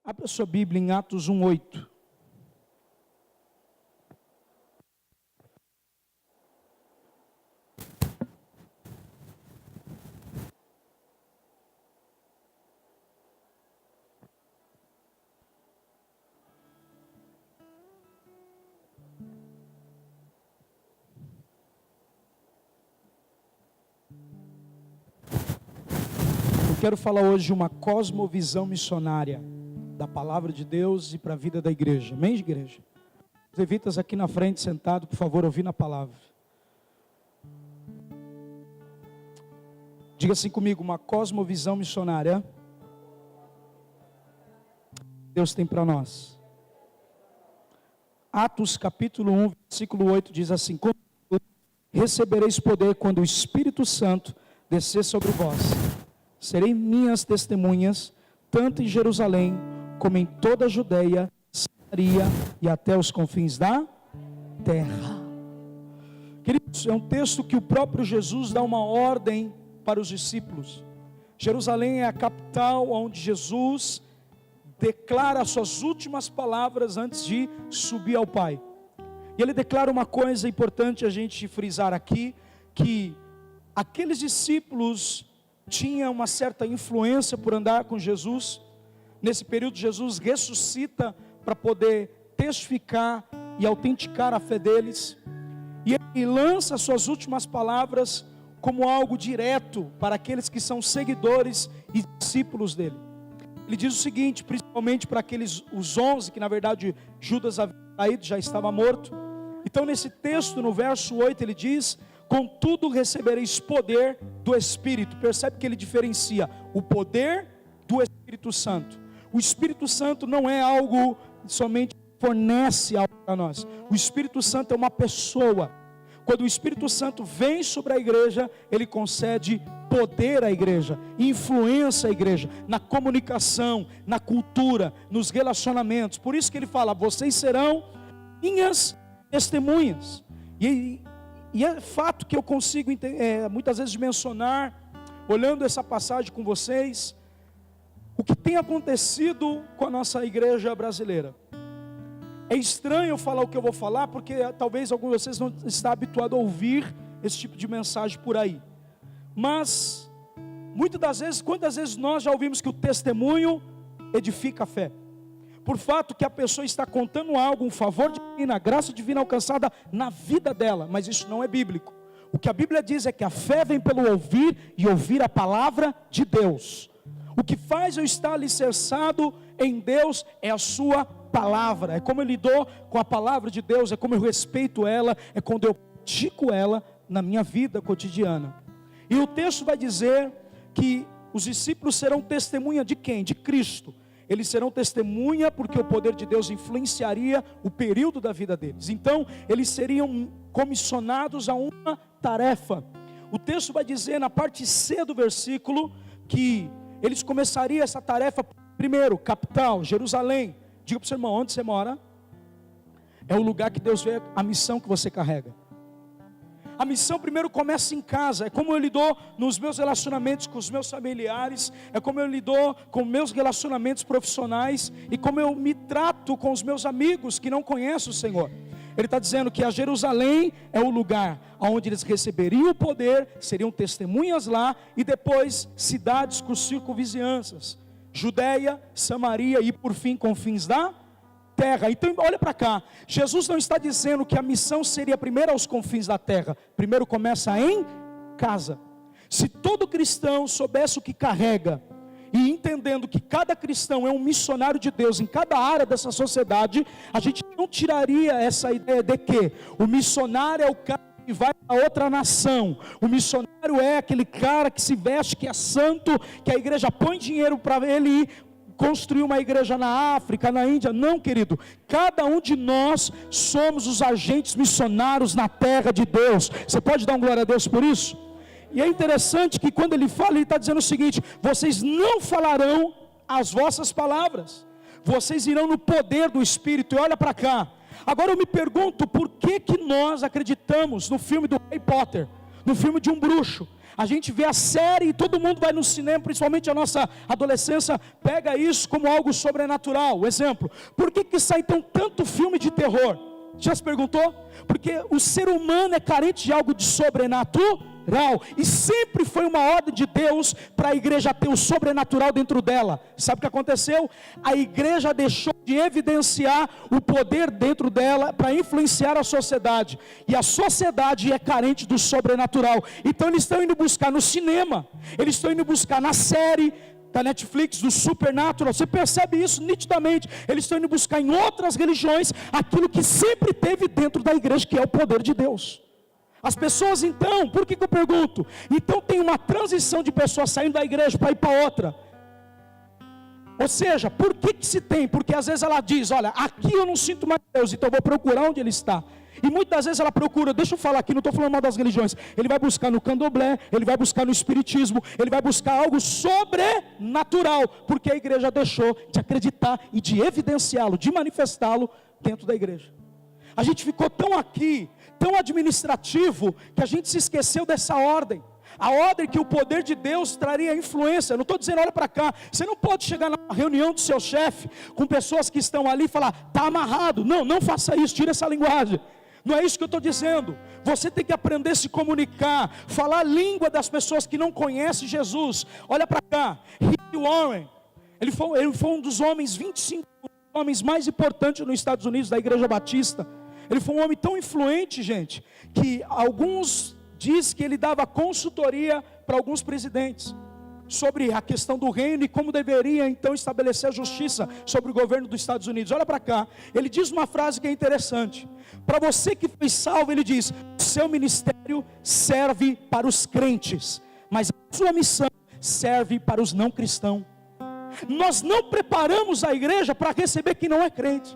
Abra sua Bíblia em Atos 1:8. Eu quero falar hoje de uma cosmovisão missionária da palavra de Deus e para a vida da igreja. Amém, igreja? Os levitas aqui na frente, sentado, por favor, ouvindo a palavra. Diga assim comigo, uma cosmovisão missionária. Deus tem para nós. Atos capítulo 1, versículo 8 diz assim: recebereis poder quando o Espírito Santo descer sobre vós. Serei minhas testemunhas, tanto em Jerusalém, como em toda a Judeia, Samaria e até os confins da terra. Queridos, é um texto que o próprio Jesus dá uma ordem para os discípulos. Jerusalém é a capital onde Jesus declara as suas últimas palavras antes de subir ao Pai. E ele declara uma coisa importante a gente frisar aqui, que aqueles discípulos tinham uma certa influência por andar com Jesus. Nesse período Jesus ressuscita para poder testificar e autenticar a fé deles. E ele lança suas últimas palavras como algo direto para aqueles que são seguidores e discípulos dele. Ele diz o seguinte, principalmente para os 11, que na verdade Judas havia caído, já estava morto. Então nesse texto, no verso 8, ele diz: contudo recebereis poder do Espírito. Percebe que ele diferencia o poder do Espírito Santo. O Espírito Santo não é algo somente que fornece algo para nós. O Espírito Santo é uma pessoa. Quando o Espírito Santo vem sobre a igreja, ele concede poder à igreja, influência à igreja, na comunicação, na cultura, nos relacionamentos. Por isso que ele fala: vocês serão minhas testemunhas. E é fato que eu consigo muitas vezes mencionar, olhando essa passagem com vocês, o que tem acontecido com a nossa igreja brasileira. É estranho eu falar o que eu vou falar, porque talvez alguns de vocês não estão habituados a ouvir esse tipo de mensagem por aí. Mas, muitas das vezes, quantas vezes nós já ouvimos que o testemunho edifica a fé? Por fato que a pessoa está contando algo, um favor divino, a graça divina alcançada na vida dela, mas isso não é bíblico. O que a Bíblia diz é que a fé vem pelo ouvir e ouvir a palavra de Deus. O que faz eu estar alicerçado em Deus é a sua palavra, é como eu lido com a palavra de Deus, é como eu respeito ela, é quando eu pratico ela na minha vida cotidiana. E o texto vai dizer que os discípulos serão testemunha de quem? De Cristo. Eles serão testemunha porque o poder de Deus influenciaria o período da vida deles. Então, eles seriam comissionados a uma tarefa. O texto vai dizer na parte C do versículo que eles começariam essa tarefa, primeiro, capital, Jerusalém. Diga para o seu irmão, onde você mora? É o lugar que Deus vê a missão que você carrega. A missão primeiro começa em casa. É como eu lido nos meus relacionamentos com os meus familiares, é como eu lido com meus relacionamentos profissionais, e como eu me trato com os meus amigos que não conhecem o Senhor. Ele está dizendo que a Jerusalém é o lugar onde eles receberiam o poder, seriam testemunhas lá, e depois cidades com circunvizinhanças, Judeia, Samaria e por fim confins da terra. Então olha para cá, Jesus não está dizendo que a missão seria primeiro aos confins da terra, primeiro começa em casa. Se todo cristão soubesse o que carrega, e entendendo que cada cristão é um missionário de Deus em cada área dessa sociedade, a gente não tiraria essa ideia de que o missionário é o cara que vai para outra nação, o missionário é aquele cara que se veste, que é santo, que a igreja põe dinheiro para ele ir construir uma igreja na África, na Índia. Não, querido, cada um de nós somos os agentes missionários na terra de Deus. Você pode dar um glória a Deus por isso? E é interessante que quando ele fala, ele está dizendo o seguinte: vocês não falarão as vossas palavras, vocês irão no poder do Espírito. E olha para cá, agora eu me pergunto, por que nós acreditamos no filme do Harry Potter? no filme de um bruxo. A gente vê a série e todo mundo vai no cinema, principalmente a nossa adolescência, pega isso como algo sobrenatural. Exemplo, por que sai então tanto filme de terror? Já se perguntou? Porque o ser humano é carente de algo de sobrenatural. E sempre foi uma ordem de Deus para a igreja ter o sobrenatural dentro dela. Sabe o que aconteceu? A igreja deixou de evidenciar o poder dentro dela para influenciar a sociedade. E a sociedade é carente do sobrenatural. Então eles estão indo buscar no cinema, eles estão indo buscar na série da Netflix, do Supernatural. Você percebe isso nitidamente. Eles estão indo buscar em outras religiões aquilo que sempre teve dentro da igreja, que é o poder de Deus. As pessoas então, por que eu pergunto? Então tem uma transição de pessoas saindo da igreja para ir para outra. Ou seja, por que se tem? Porque às vezes ela diz, olha, aqui eu não sinto mais Deus, então eu vou procurar onde Ele está. E muitas vezes ela procura, deixa eu falar aqui, não estou falando mal das religiões, ele vai buscar no candomblé, ele vai buscar no espiritismo, ele vai buscar algo sobrenatural, porque a igreja deixou de acreditar e de evidenciá-lo, de manifestá-lo dentro da igreja. A gente ficou tão aqui, tão administrativo, que a gente se esqueceu dessa ordem. A ordem que o poder de Deus traria influência. Não estou dizendo, olha para cá, você não pode chegar na reunião do seu chefe, com pessoas que estão ali e falar, está amarrado. Não, não faça isso, tira essa linguagem. Não é isso que eu estou dizendo. Você tem que aprender a se comunicar, falar a língua das pessoas que não conhecem Jesus. Olha para cá, Rick Warren, ele foi um dos homens, 25 homens mais importantes nos Estados Unidos, da Igreja Batista. Ele foi um homem tão influente, gente, que alguns dizem que ele dava consultoria para alguns presidentes sobre a questão do reino e como deveria então estabelecer a justiça sobre o governo dos Estados Unidos. Olha para cá, ele diz uma frase que é interessante. Para você que foi salvo, ele diz, seu ministério serve para os crentes, mas a sua missão serve para os não cristãos. Nós não preparamos a igreja para receber quem não é crente.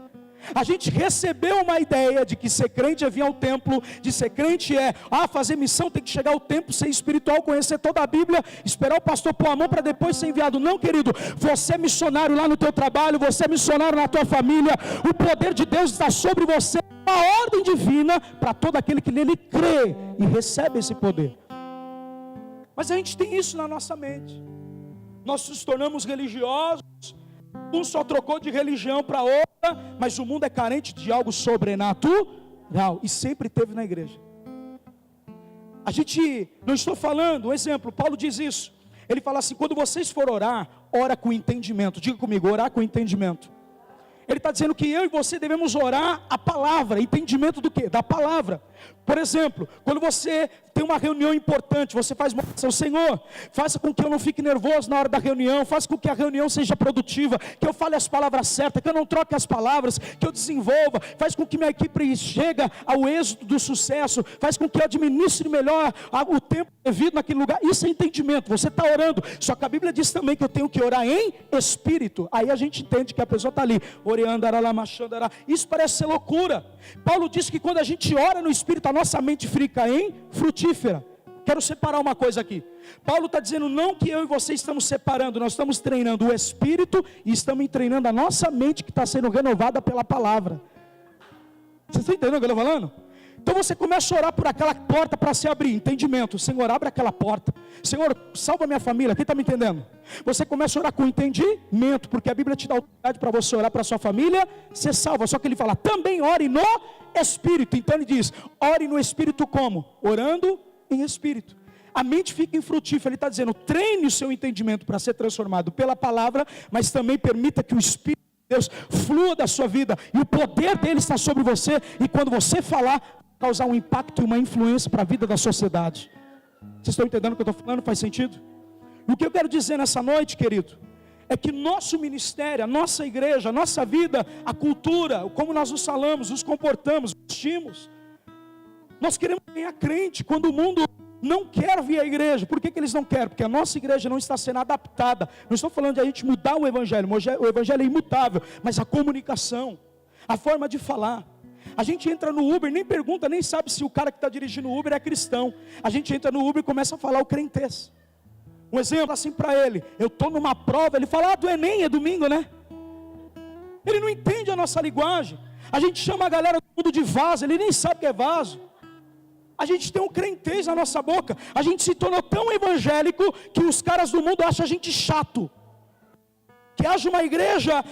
A gente recebeu uma ideia de que ser crente é vir ao templo, de ser crente é, fazer missão, tem que chegar ao templo, ser espiritual, conhecer toda a Bíblia, esperar o pastor pôr a mão para depois ser enviado. Não, querido, você é missionário lá no teu trabalho, você é missionário na tua família, o poder de Deus está sobre você, uma ordem divina para todo aquele que nele crê e recebe esse poder. Mas a gente tem isso na nossa mente, nós nos tornamos religiosos, um só trocou de religião para outra, mas o mundo é carente de algo sobrenatural, e sempre teve na igreja. A gente, não estou falando, um exemplo, Paulo diz isso, ele fala assim, quando vocês for orar, ora com entendimento. Diga comigo, orar com entendimento. Ele está dizendo que eu e você devemos orar a palavra, entendimento do quê? Da palavra. Por exemplo, quando você tem uma reunião importante, você faz uma oração, Senhor, faça com que eu não fique nervoso na hora da reunião, faça com que a reunião seja produtiva, que eu fale as palavras certas, que eu não troque as palavras, que eu desenvolva, faz com que minha equipe chegue ao êxito do sucesso, faz com que eu administre melhor o tempo devido naquele lugar. Isso é entendimento, você está orando, só que a Bíblia diz também que eu tenho que orar em espírito. Aí a gente entende que a pessoa está ali, orando, isso parece ser loucura. Paulo diz que quando a gente ora no espírito, a nossa mente fica em frutífera. Quero separar uma coisa aqui. Paulo está dizendo não que eu e você estamos separando, nós estamos treinando o espírito e estamos treinando a nossa mente que está sendo renovada pela palavra. Vocês estão entendendo o que eu estou falando? Então você começa a orar por aquela porta para se abrir, entendimento. Senhor, abre aquela porta. Senhor, salva minha família. Quem está me entendendo? Você começa a orar com entendimento, porque a Bíblia te dá autoridade para você orar para a sua família, ser salva. Só que ele fala, também ore no Espírito. Então ele diz, ore no Espírito como? Orando em Espírito. A mente fica infrutífera. Ele está dizendo, treine o seu entendimento para ser transformado pela palavra, mas também permita que o Espírito de Deus flua da sua vida, e o poder dele está sobre você, e quando você falar, causar um impacto e uma influência para a vida da sociedade. Vocês estão entendendo o que eu estou falando? Faz sentido? E o que eu quero dizer nessa noite, querido, é que nosso ministério, a nossa igreja, a nossa vida, a cultura, como nós nos falamos, nos comportamos, vestimos, nós queremos ganhar crente quando o mundo não quer vir à igreja. Por que eles não querem? Porque a nossa igreja não está sendo adaptada. Não estou falando de a gente mudar o evangelho é imutável, mas a comunicação, a forma de falar. A gente entra no Uber, nem pergunta, nem sabe se o cara que está dirigindo o Uber é cristão. A gente entra no Uber e começa a falar o crentez. Um exemplo assim para ele, eu estou numa prova, ele fala, do Enem, é domingo, né? Ele não entende a nossa linguagem. A gente chama a galera do mundo de vaso, ele nem sabe o que é vaso. A gente tem um crentez na nossa boca. A gente se tornou tão evangélico que os caras do mundo acham a gente chato. Que haja uma igreja,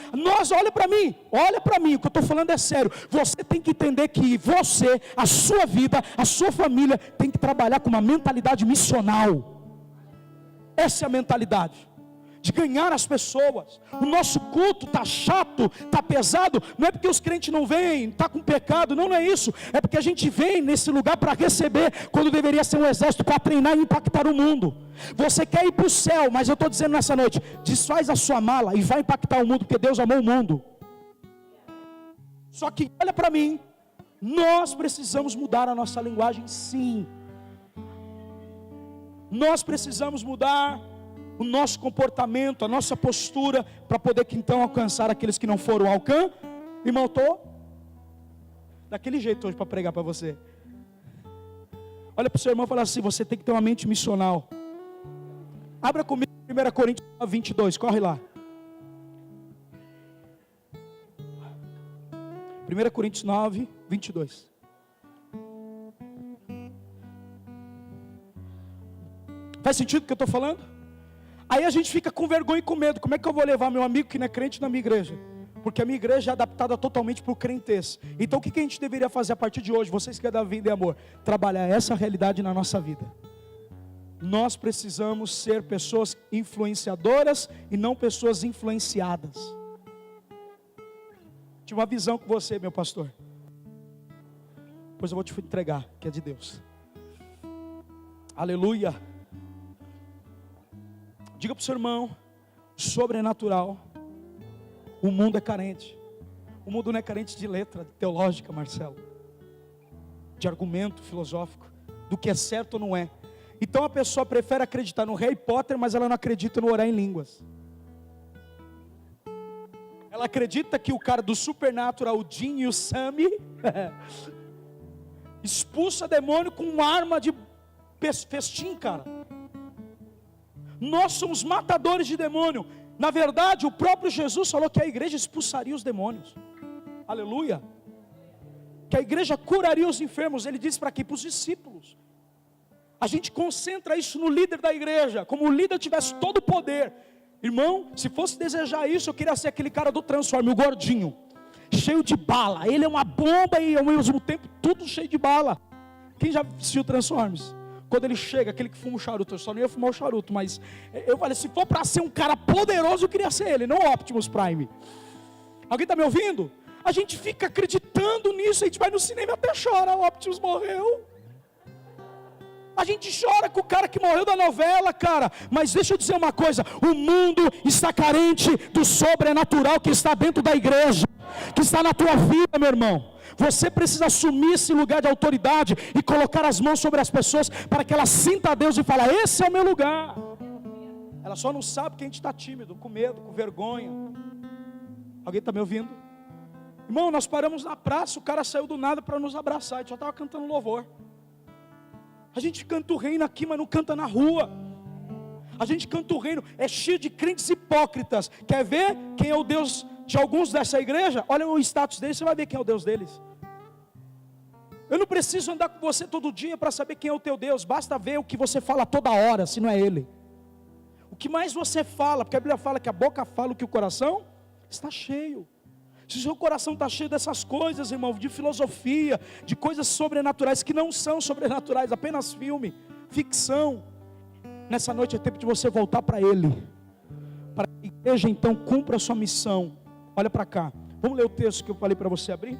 olha para mim, o que eu estou falando é sério. Você tem que entender que você, a sua vida, a sua família, tem que trabalhar com uma mentalidade missional. Essa é a mentalidade de ganhar as pessoas. O nosso culto está chato, está pesado, não é porque os crentes não vêm, está com pecado, não é isso, é porque a gente vem nesse lugar para receber, quando deveria ser um exército para treinar e impactar o mundo. Você quer ir para o céu, mas eu estou dizendo nessa noite, desfaz a sua mala e vai impactar o mundo, porque Deus amou o mundo. Só que olha para mim, nós precisamos mudar a nossa linguagem, sim. Nós precisamos mudar o nosso comportamento, a nossa postura, para poder que então alcançar aqueles que não foram alcançados. Irmão, estou daquele jeito hoje para pregar para você. Olha para o seu irmão e fala assim: você tem que ter uma mente missional. Abra comigo 1 Coríntios 22, corre lá. 1 Coríntios 9, 22. Faz sentido o que eu estou falando? Aí a gente fica com vergonha e com medo. Como é que eu vou levar meu amigo que não é crente na minha igreja? Porque a minha igreja é adaptada totalmente para o crentez. Então o que a gente deveria fazer a partir de hoje? Vocês que é da vida e amor, trabalhar essa realidade na nossa vida. Nós precisamos ser pessoas influenciadoras e não pessoas influenciadas. Tive uma visão com você, meu pastor. Depois eu vou te entregar, que é de Deus. Aleluia. Diga para o seu irmão, sobrenatural. O mundo é carente. O mundo não é carente de letra teológica, Marcelo, de argumento filosófico, do que é certo ou não é. Então a pessoa prefere acreditar no Harry Potter, mas ela não acredita no orar em línguas. Ela acredita que o cara do Supernatural, o Jim e o Sammy, expulsa demônio com uma arma de festim, cara. Nós somos matadores de demônio. Na verdade, o próprio Jesus falou que a igreja expulsaria os demônios. Aleluia. Que a igreja curaria os enfermos. Ele disse para quê? Para os discípulos. A gente concentra isso no líder da igreja, como o líder tivesse todo o poder. Irmão, se fosse desejar isso, eu queria ser aquele cara do Transforme, o gordinho, cheio de bala. Ele é uma bomba e ao mesmo tempo tudo cheio de bala. Quem já assistiu Transformers? Quando ele chega, aquele que fuma o charuto, eu só não ia fumar o charuto, mas eu falei, se for para ser um cara poderoso, eu queria ser ele, não o Optimus Prime. Alguém está me ouvindo? A gente fica acreditando nisso, a gente vai no cinema e até chora, o Optimus morreu. A gente chora com o cara que morreu da novela, cara. Mas deixa eu dizer uma coisa, o mundo está carente do sobrenatural que está dentro da igreja, que está na tua vida, meu irmão. Você precisa assumir esse lugar de autoridade e colocar as mãos sobre as pessoas para que ela sinta a Deus e fale, esse é o meu lugar. Ela só não sabe que a gente está tímido, com medo, com vergonha. Alguém está me ouvindo? Irmão, nós paramos na praça, o cara saiu do nada para nos abraçar, a gente já estava cantando louvor. A gente canta o reino aqui, mas não canta na rua. A gente canta o reino, é cheio de crentes hipócritas. Quer ver quem é o Deus de alguns dessa igreja? Olha o status deles, você vai ver quem é o Deus deles. Eu não preciso andar com você todo dia para saber quem é o teu Deus. Basta ver o que você fala toda hora, se não é Ele. O que mais você fala, porque a Bíblia fala que a boca fala o que o coração está cheio. Se o seu coração está cheio dessas coisas, irmão, de filosofia, de coisas sobrenaturais, que não são sobrenaturais, apenas filme, ficção, nessa noite é tempo de você voltar para Ele, para que a igreja então cumpra a sua missão. Olha para cá, vamos ler o texto que eu falei para você abrir?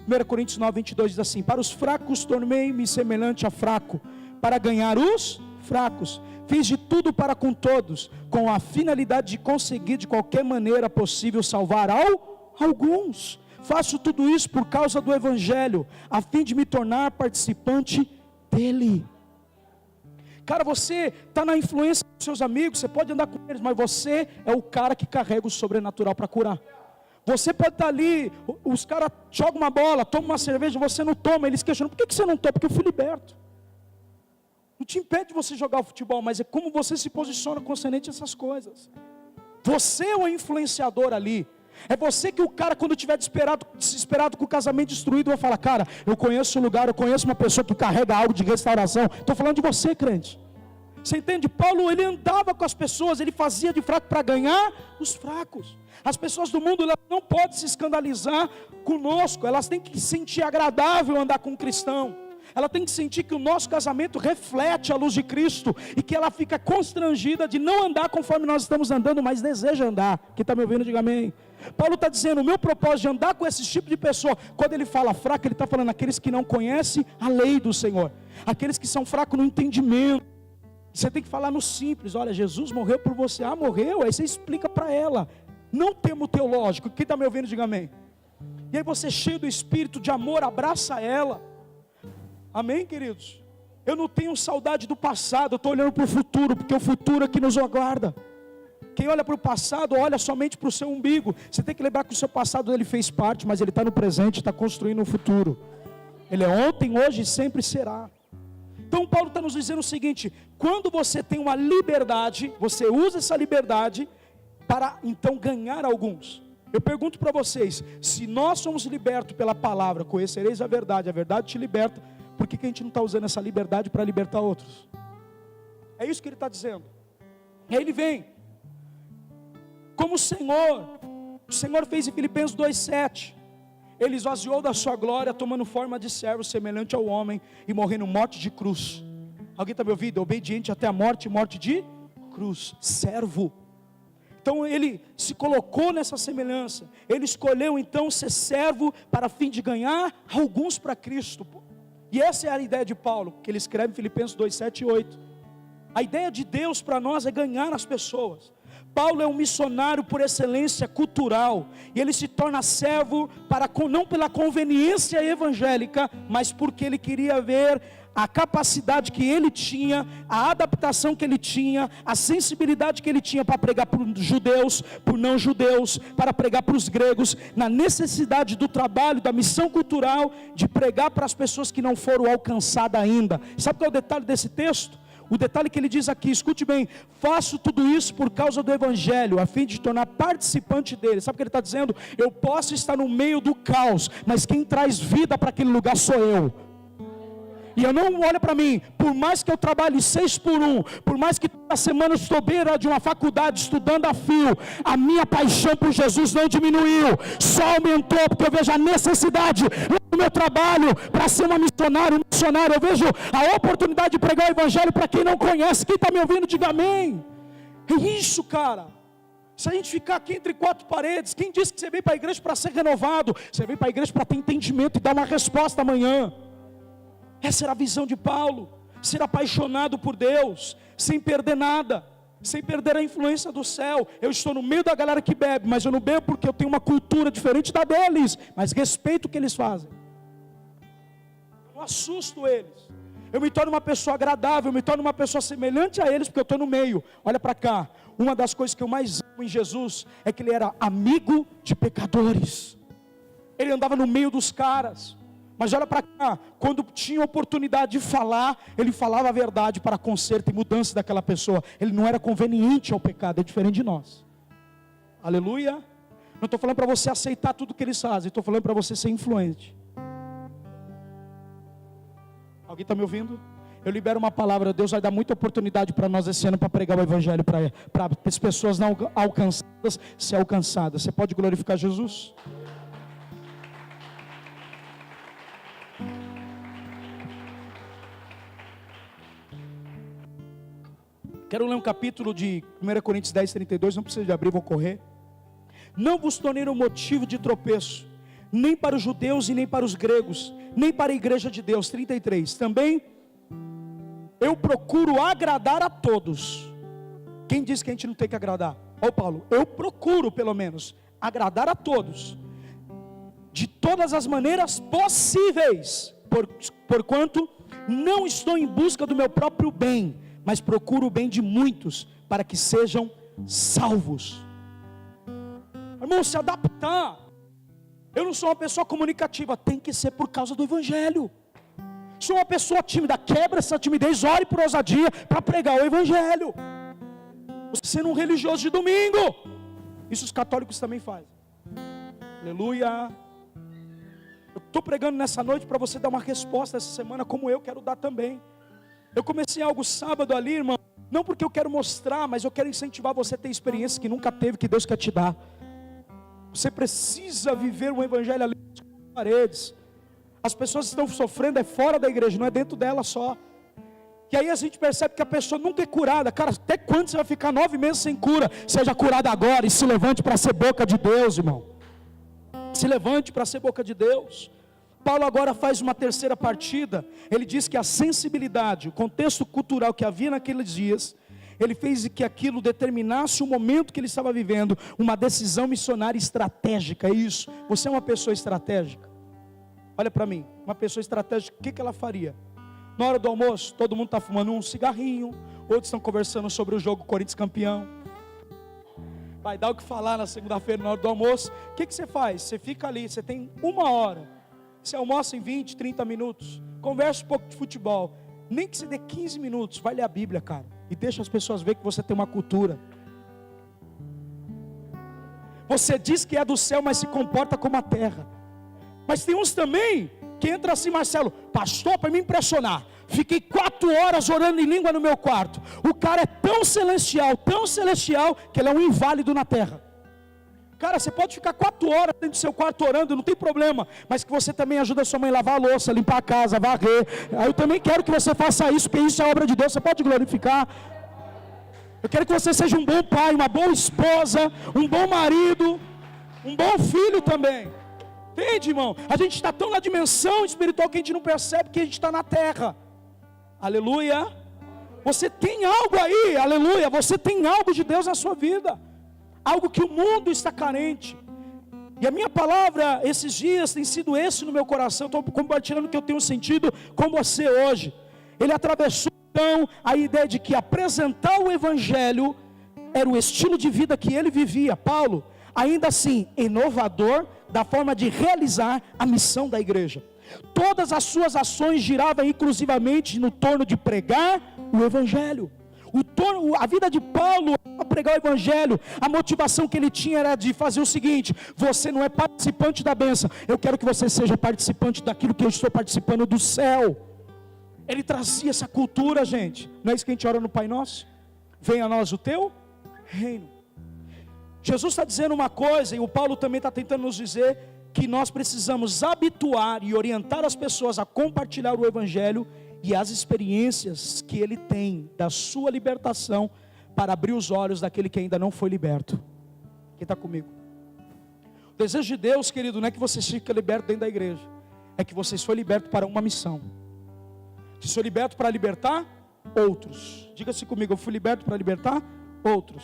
1 Coríntios 9, 22 diz assim, para os fracos tornei-me semelhante a fraco, para ganhar os fracos, fiz de tudo para com todos, com a finalidade de conseguir de qualquer maneira possível salvar alguns. Faço tudo isso por causa do Evangelho, a fim de me tornar participante dele. Cara, você está na influência dos seus amigos, você pode andar com eles, mas você é o cara que carrega o sobrenatural para curar. Você pode estar ali, os caras jogam uma bola, tomam uma cerveja, você não toma, eles questionam, por que você não toma? Porque eu fui liberto. Não te impede de você jogar o futebol, mas é como você se posiciona concernente a essas coisas. Você é o influenciador ali. É você que o cara, quando estiver desesperado com o casamento destruído, vai falar: cara, eu conheço um lugar, eu conheço uma pessoa que carrega algo de restauração. Estou falando de você, crente. Você entende? Paulo, ele andava com as pessoas, ele fazia de fraco para ganhar os fracos. As pessoas do mundo, elas não podem se escandalizar conosco, elas têm que sentir agradável andar com um cristão. Ela tem que sentir que o nosso casamento reflete a luz de Cristo, e que ela fica constrangida de não andar conforme nós estamos andando, mas deseja andar. Quem está me ouvindo, diga amém. Paulo está dizendo: o meu propósito de andar com esse tipo de pessoa. Quando ele fala fraco, ele está falando aqueles que não conhecem a lei do Senhor, aqueles que são fracos no entendimento. Você tem que falar no simples: olha, Jesus morreu por você. Ah, morreu? Aí você explica para ela, não termo teológico. Quem está me ouvindo, diga amém. E aí você, cheio do espírito de amor, abraça ela. Amém, queridos? Eu não tenho saudade do passado, eu estou olhando para o futuro, porque é o futuro é que nos aguarda. Quem olha para o passado, olha somente para o seu umbigo. Você tem que lembrar que o seu passado, ele fez parte, mas ele está no presente, está construindo o futuro. Ele é ontem, hoje e sempre será. Então Paulo está nos dizendo o seguinte: quando você tem uma liberdade, você usa essa liberdade para então ganhar alguns. Eu pergunto para vocês: se nós somos libertos pela palavra, conhecereis a verdade te liberta, por que a gente não está usando essa liberdade para libertar outros? É isso que ele está dizendo. E aí ele vem, como o Senhor fez em Filipenses 2,7, ele esvaziou da sua glória, tomando forma de servo, semelhante ao homem, e morrendo morte de cruz. Alguém está me ouvindo? Obediente até a morte, morte de cruz, servo. Então ele se colocou nessa semelhança, ele escolheu então ser servo, para fim de ganhar alguns para Cristo. E essa é a ideia de Paulo, que ele escreve em Filipenses 2,7 e 8. A ideia de Deus para nós é ganhar as pessoas. Paulo é um missionário por excelência cultural, e ele se torna servo não pela conveniência evangélica, mas porque ele queria ver a capacidade que ele tinha, a adaptação que ele tinha, a sensibilidade que ele tinha para pregar para os judeus, por não judeus, para pregar para os gregos, na necessidade do trabalho, da missão cultural, de pregar para as pessoas que não foram alcançadas ainda. Sabe qual é o detalhe desse texto? O detalhe que ele diz aqui, escute bem: faço tudo isso por causa do Evangelho, a fim de tornar participante dele. Sabe o que ele está dizendo? Eu posso estar no meio do caos, mas quem traz vida para aquele lugar sou eu. E eu não olho para mim, por mais que eu trabalhe 6 por 1, por mais que toda semana eu estou beira de uma faculdade estudando a fio, a minha paixão por Jesus não diminuiu, só aumentou, porque eu vejo a necessidade no meu trabalho para ser uma missionária, eu vejo a oportunidade de pregar o Evangelho para quem não conhece. Quem está me ouvindo, diga amém. É isso, cara. Se a gente ficar aqui entre 4 paredes, quem disse que você veio para a igreja para ser renovado? Você veio para a igreja para ter entendimento e dar uma resposta amanhã. Essa era a visão de Paulo: ser apaixonado por Deus, sem perder nada, sem perder a influência do céu. Eu estou no meio da galera que bebe, mas eu não bebo porque eu tenho uma cultura diferente da deles, mas respeito o que eles fazem. Eu não assusto eles, eu me torno uma pessoa agradável, eu me torno uma pessoa semelhante a eles, porque eu estou no meio. Olha para cá, uma das coisas que eu mais amo em Jesus, é que ele era amigo de pecadores. Ele andava no meio dos caras. Mas olha para cá, quando tinha oportunidade de falar, ele falava a verdade para conserto e mudança daquela pessoa. Ele não era conveniente ao pecado, é diferente de nós. Aleluia. Não estou falando para você aceitar tudo que eles fazem, estou falando para você ser influente. Alguém está me ouvindo? Eu libero uma palavra, Deus vai dar muita oportunidade para nós esse ano, para pregar o Evangelho para as pessoas não alcançadas ser alcançadas. Você pode glorificar Jesus? Quero ler um capítulo de 1 Coríntios 10, 32, não precisa de abrir, vou correr. Não vos tornei um motivo de tropeço, nem para os judeus e nem para os gregos, nem para a igreja de Deus. 33, também eu procuro agradar a todos. Quem disse que a gente não tem que agradar? Ó Paulo, eu procuro pelo menos agradar a todos, de todas as maneiras possíveis, porquanto não estou em busca do meu próprio bem, mas procuro o bem de muitos, para que sejam salvos. Irmão, se adaptar. Eu não sou uma pessoa comunicativa, tem que ser por causa do Evangelho. Sou uma pessoa tímida, quebra essa timidez, ore por ousadia, para pregar o Evangelho. Você sendo um religioso de domingo, isso os católicos também fazem. Aleluia. Eu estou pregando nessa noite para você dar uma resposta essa semana, como eu quero dar também. Eu comecei algo sábado ali, irmão, não porque eu quero mostrar, mas eu quero incentivar você a ter experiências que nunca teve, que Deus quer te dar. Você precisa viver um evangelho ali nas paredes. As pessoas estão sofrendo fora da igreja, não é dentro dela só. E aí a gente percebe que a pessoa nunca é curada. Cara, até quando você vai ficar 9 meses sem cura? Seja curado agora e se levante para ser boca de Deus, irmão. Se levante para ser boca de Deus. Paulo agora faz uma terceira partida. Ele diz que a sensibilidade, o contexto cultural que havia naqueles dias, ele fez que aquilo determinasse o momento que ele estava vivendo, uma decisão missionária estratégica. É isso. Você é uma pessoa estratégica. Olha para mim, uma pessoa estratégica, o que ela faria? Na hora do almoço, todo mundo está fumando um cigarrinho, outros estão conversando sobre o jogo Corinthians campeão. Vai dar o que falar na segunda-feira, na hora do almoço. O que você faz? Você fica ali, você tem 1 hora. Você almoça em 20, 30 minutos. Conversa um pouco de futebol. Nem que você dê 15 minutos, vai ler a Bíblia, cara. E deixa as pessoas ver que você tem uma cultura. Você diz que é do céu, mas se comporta como a terra. Mas tem uns também que entra assim, Marcelo, pastor, para me impressionar, fiquei 4 horas orando em língua no meu quarto. O cara é tão celestial, que ele é um inválido na terra. Cara, você pode ficar 4 horas dentro do seu quarto orando, não tem problema, mas que você também ajuda a sua mãe a lavar a louça, limpar a casa, varrer. Eu também quero que você faça isso, porque isso é obra de Deus, você pode glorificar. Eu quero que você seja um bom pai, uma boa esposa, um bom marido, um bom filho também. Entende, irmão? A gente está tão na dimensão espiritual que a gente não percebe que a gente está na terra. Aleluia. Você tem algo aí, aleluia. Você tem algo de Deus na sua vida. Algo que o mundo está carente. E a minha palavra esses dias tem sido esse no meu coração. Estou compartilhando o que eu tenho sentido com você hoje. Ele atravessou então a ideia de que apresentar o evangelho era o estilo de vida que ele vivia. Paulo, ainda assim, inovador da forma de realizar a missão da igreja. Todas as suas ações giravam inclusivamente no torno de pregar o evangelho. A vida de Paulo era pregar o evangelho. A motivação que ele tinha era de fazer o seguinte: você não é participante da bênção, eu quero que você seja participante daquilo que eu estou participando do céu. Ele trazia essa cultura, gente. Não é isso que a gente ora no Pai Nosso? Venha a nós o teu reino. Jesus está dizendo uma coisa, e o Paulo também está tentando nos dizer, que nós precisamos habituar e orientar as pessoas a compartilhar o evangelho e as experiências que ele tem da sua libertação, para abrir os olhos daquele que ainda não foi liberto. Quem está comigo? O desejo de Deus, querido, não é que você fique liberto dentro da igreja, é que você foi liberto para uma missão. Você foi liberto para libertar outros. Diga-se comigo, eu fui liberto para libertar outros.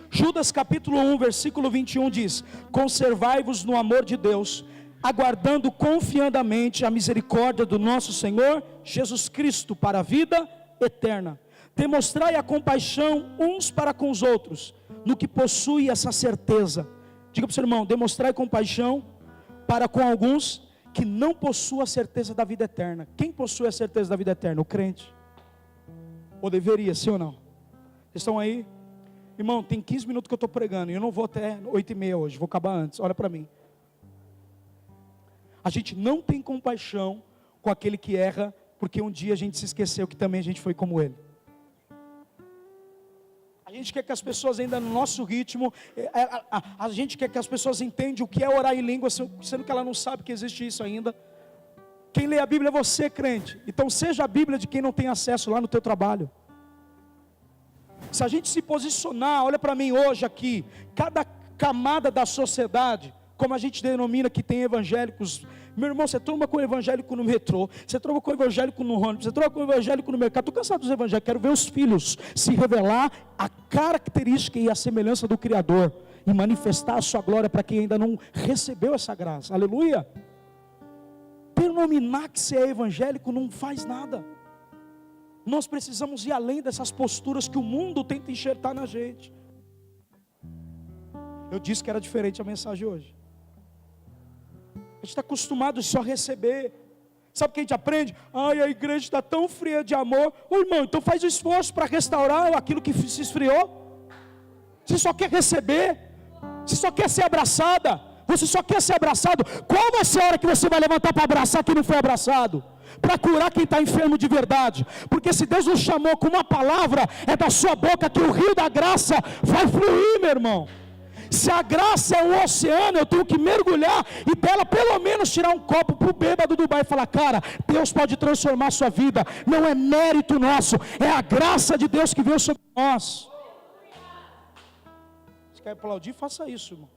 Judas capítulo 1, versículo 21 diz: conservai-vos no amor de Deus, aguardando confiadamente a misericórdia do nosso Senhor Jesus Cristo para a vida eterna. Demonstrai a compaixão uns para com os outros, no que possui essa certeza. Diga para o seu irmão: demonstrai compaixão para com alguns que não possuem a certeza da vida eterna. Quem possui a certeza da vida eterna? O crente. Ou deveria, sim ou não? Vocês estão aí? Irmão, tem 15 minutos que eu estou pregando, e eu não vou até 8h30 hoje, vou acabar antes. Olha para mim. A gente não tem compaixão com aquele que erra, porque um dia a gente se esqueceu que também a gente foi como ele. A gente quer que as pessoas ainda no nosso ritmo, a gente quer que as pessoas entendam o que é orar em língua, sendo que ela não sabe que existe isso ainda. Quem lê a Bíblia é você, crente. Então seja a Bíblia de quem não tem acesso lá no teu trabalho. Se a gente se posicionar, olha para mim hoje aqui, cada camada da sociedade, como a gente denomina que tem evangélicos. Meu irmão, você tromba com o evangélico no metrô, você tromba com o evangélico no ônibus, você tromba com o evangélico no mercado. Estou cansado dos evangélicos, quero ver os filhos se revelar a característica e a semelhança do Criador, e manifestar a sua glória para quem ainda não recebeu essa graça. Aleluia. Denominar que você é evangélico não faz nada. Nós precisamos ir além dessas posturas que o mundo tenta enxertar na gente. Eu disse que era diferente a mensagem hoje. A gente está acostumado só a receber. Sabe o que a gente aprende? Ai, a igreja está tão fria de amor. Ô irmão, então faz o esforço para restaurar aquilo que se esfriou. Você só quer receber, você só quer ser abraçada. Você só quer ser abraçado. Qual vai ser a hora que você vai levantar para abraçar quem não foi abraçado? Para curar quem está enfermo de verdade. Porque se Deus nos chamou com uma palavra, é da sua boca que o rio da graça vai fluir, meu irmão. Se a graça é um oceano, eu tenho que mergulhar e dela pelo menos tirar um copo para o bêbado do bar e falar: cara, Deus pode transformar a sua vida. Não é mérito nosso, é a graça de Deus que veio sobre nós. Se quer aplaudir, faça isso, irmão.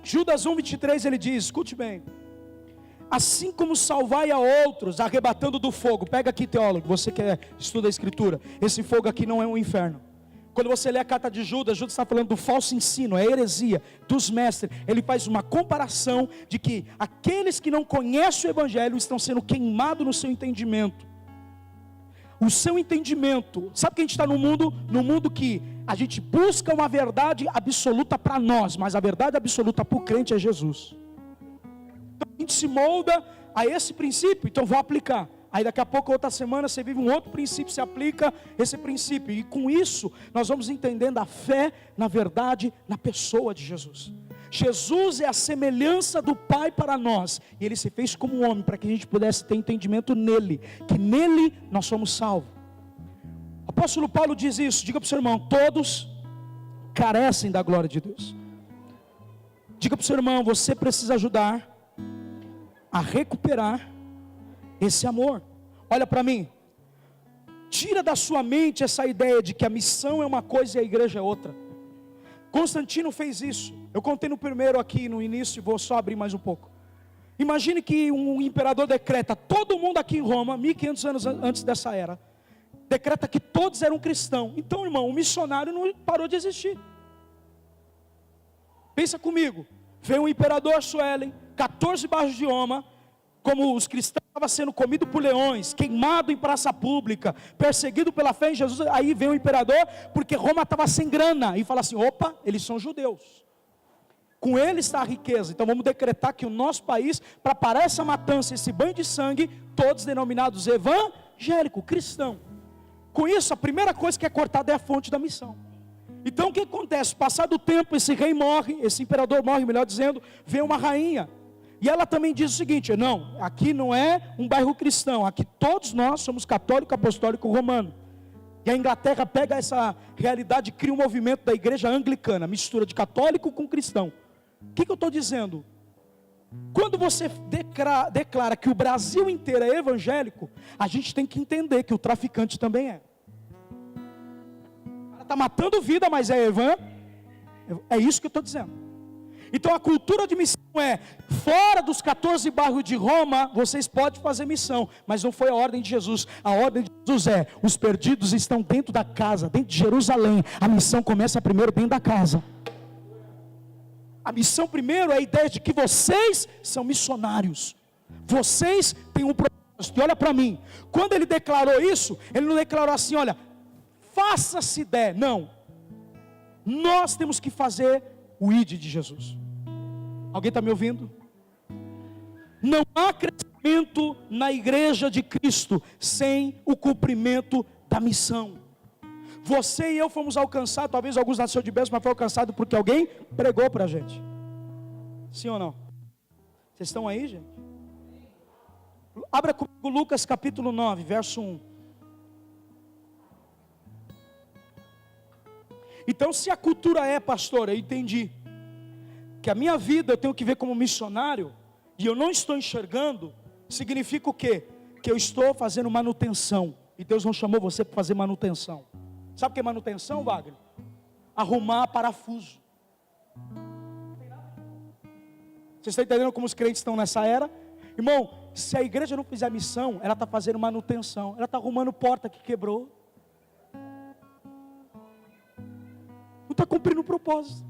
Judas 1:23 ele diz, escute bem: assim como salvai a outros, arrebatando do fogo. Pega aqui, teólogo, você que estuda a escritura, esse fogo aqui não é um inferno. Quando você lê a carta de Judas, Judas está falando do falso ensino, a heresia dos mestres. Ele faz uma comparação de que aqueles que não conhecem o evangelho estão sendo queimados no seu entendimento. O seu entendimento, sabe que a gente está no mundo que a gente busca uma verdade absoluta para nós, mas a verdade absoluta para o crente é Jesus. Então a gente se molda a esse princípio, então vou aplicar. Aí daqui a pouco, outra semana, você vive um outro princípio, se aplica esse princípio. E com isso, nós vamos entendendo a fé, na verdade, na pessoa de Jesus. Jesus é a semelhança do Pai para nós, e Ele se fez como um homem, para que a gente pudesse ter entendimento nele, que nele nós somos salvos. O apóstolo Paulo diz isso, diga para o seu irmão: todos carecem da glória de Deus. Diga para o seu irmão: você precisa ajudar a recuperar esse amor. Olha para mim, tira da sua mente essa ideia de que a missão é uma coisa e a igreja é outra. Constantino fez isso. Eu contei no primeiro aqui no início, vou só abrir mais um pouco. Imagine que um imperador decreta, todo mundo aqui em Roma, 1500 anos antes dessa era, decreta que todos eram cristãos. Então, irmão, o missionário não parou de existir. Pensa comigo, veio um imperador Suelen, 14 bairros de Roma, como os cristãos estavam sendo comidos por leões, queimado em praça pública, perseguido pela fé em Jesus. Aí vem o imperador, porque Roma estava sem grana, e fala assim: opa, eles são judeus, com eles está a riqueza, então vamos decretar que o nosso país, para parar essa matança, esse banho de sangue, todos denominados evangélico, cristão. Com isso, a primeira coisa que é cortada é a fonte da missão. Então o que acontece? Passado o tempo, esse rei morre, esse imperador morre, melhor dizendo, vem uma rainha, e ela também diz o seguinte: não, aqui não é um bairro cristão, aqui todos nós somos católico, apostólico, romano. E a Inglaterra pega essa realidade e cria um movimento da igreja anglicana, mistura de católico com cristão. O que eu estou dizendo? Quando você declara que o Brasil inteiro é evangélico, a gente tem que entender que o traficante também é. O cara está matando vida, mas é evangélico. É isso que eu estou dizendo. Então a cultura de missão é: fora dos 14 bairros de Roma, vocês podem fazer missão, mas não foi a ordem de Jesus. A ordem de Jesus é: os perdidos estão dentro da casa, dentro de Jerusalém. A missão começa primeiro dentro da casa. A missão primeiro é a ideia de que vocês são missionários, vocês têm um propósito. E olha para mim, quando ele declarou isso, ele não declarou assim: olha, faça-se der. Não, nós temos que fazer o ID de Jesus. Alguém está me ouvindo? Não há crescimento na igreja de Cristo sem o cumprimento da missão. Você e eu fomos alcançados, talvez alguns nasceram de bênção, mas foi alcançado porque alguém pregou para a gente. Sim ou não? Vocês estão aí, gente? Abra comigo Lucas capítulo 9, verso 1. Então, se a cultura é, pastor, eu entendi que a minha vida eu tenho que ver como missionário, e eu não estou enxergando, significa o quê? Que eu estou fazendo manutenção, e Deus não chamou você para fazer manutenção. Sabe o que é manutenção, Wagner? Arrumar parafuso. Vocês estão entendendo como os crentes estão nessa era? Irmão, se a igreja não fizer missão, ela está fazendo manutenção, ela está arrumando porta que quebrou, não está cumprindo o propósito.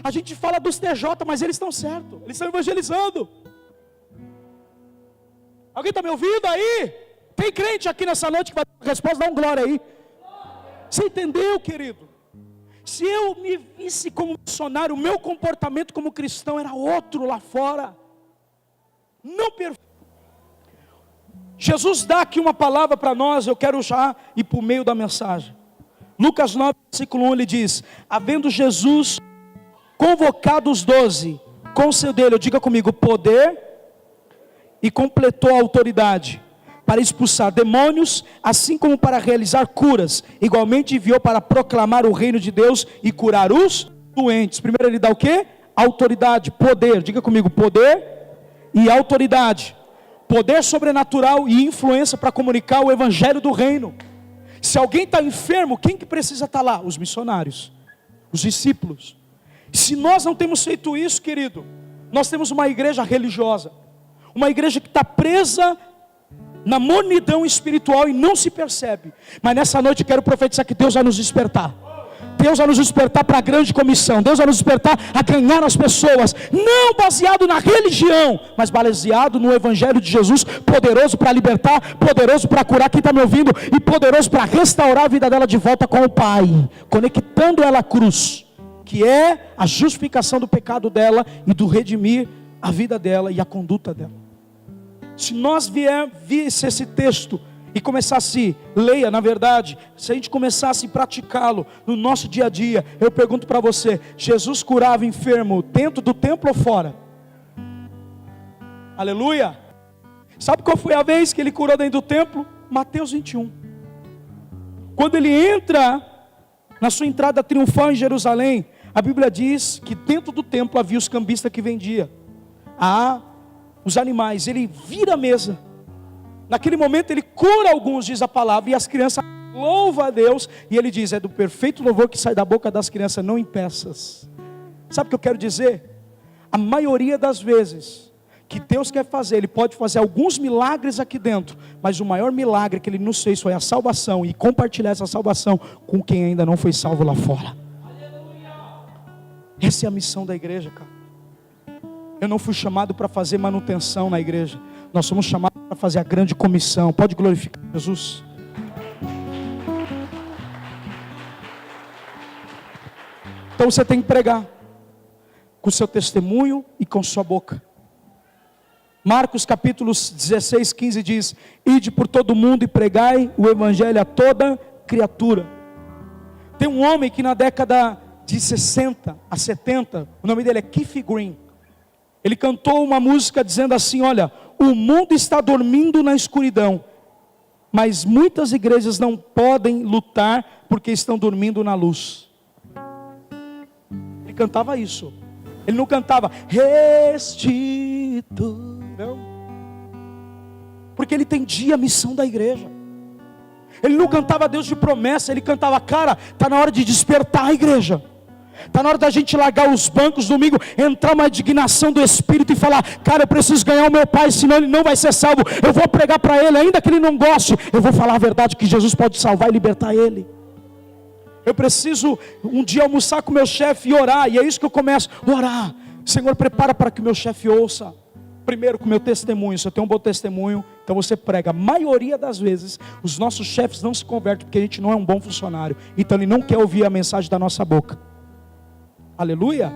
A gente fala dos TJ, mas eles estão certos, eles estão evangelizando. Alguém está me ouvindo aí? Tem crente aqui nessa noite que vai dar a resposta? Dá um glória aí. Você entendeu, querido? Se eu me visse como missionário, o meu comportamento como cristão era outro lá fora. Não perfeito. Jesus dá aqui uma palavra para nós, eu quero já ir para o meio da mensagem. Lucas 9, versículo 1, ele diz: havendo Jesus convocado os 12, concedeu-lhe, diga comigo, poder, e completou a autoridade para expulsar demônios, assim como para realizar curas. Igualmente enviou para proclamar o reino de Deus e curar os doentes. Primeiro ele dá o quê? Autoridade, poder, diga comigo, poder e autoridade. Poder sobrenatural e influência para comunicar o evangelho do reino. Se alguém está enfermo, quem que precisa estar lá? Os missionários, os discípulos. Se nós não temos feito isso, querido, nós temos uma igreja religiosa, uma igreja que está presa na mornidão espiritual e não se percebe. Mas nessa noite eu quero profetizar que Deus vai nos despertar. Deus vai nos despertar para a grande comissão. Deus vai nos despertar a ganhar as pessoas, não baseado na religião, mas baseado no evangelho de Jesus, poderoso para libertar, poderoso para curar quem está me ouvindo, e poderoso para restaurar a vida dela de volta com o Pai, conectando ela à cruz, que é a justificação do pecado dela e do redimir a vida dela e a conduta dela. Se nós visse esse texto e começasse, leia na verdade, se a gente começasse a praticá-lo no nosso dia a dia, eu pergunto para você, Jesus curava enfermo dentro do templo ou fora? Aleluia! Sabe qual foi a vez que ele curou dentro do templo? Mateus 21. Quando ele entra na sua entrada triunfal em Jerusalém, a Bíblia diz que dentro do templo havia os cambistas que vendiam os animais. Ele vira a mesa. Naquele momento ele cura alguns, diz a palavra, e as crianças louvam a Deus, e ele diz, é do perfeito louvor que sai da boca das crianças, não em peças. Sabe o que eu quero dizer? A maioria das vezes que Deus quer fazer, Ele pode fazer alguns milagres aqui dentro, mas o maior milagre que Ele nos fez foi a salvação, e compartilhar essa salvação com quem ainda não foi salvo lá fora. Essa é a missão da igreja, cara. Eu não fui chamado para fazer manutenção na igreja, nós somos chamados para fazer a grande comissão. Pode glorificar Jesus? Então você tem que pregar com o seu testemunho e com sua boca. Marcos capítulo 16, 15 diz: ide por todo mundo e pregai o evangelho a toda criatura. Tem um homem que na década de 60 a 70, o nome dele é Keith Green. Ele cantou uma música dizendo assim: olha, o mundo está dormindo na escuridão, mas muitas igrejas não podem lutar porque estão dormindo na luz. Ele cantava isso. Ele não cantava restitui, não, porque ele entendia a missão da igreja. Ele não cantava Deus de promessa, ele cantava, cara, está na hora de despertar a igreja. Está na hora da gente largar os bancos domingo, entrar uma indignação do Espírito e falar: cara, eu preciso ganhar o meu pai, senão ele não vai ser salvo. Eu vou pregar para ele, ainda que ele não goste, eu vou falar a verdade, que Jesus pode salvar e libertar ele. Eu preciso um dia almoçar com o meu chefe e orar, e é isso que eu começo, orar. Senhor, prepara para que o meu chefe ouça. Primeiro com o meu testemunho, se eu tenho um bom testemunho, então você prega. A maioria das vezes, os nossos chefes não se convertem porque a gente não é um bom funcionário, então ele não quer ouvir a mensagem da nossa boca. Aleluia.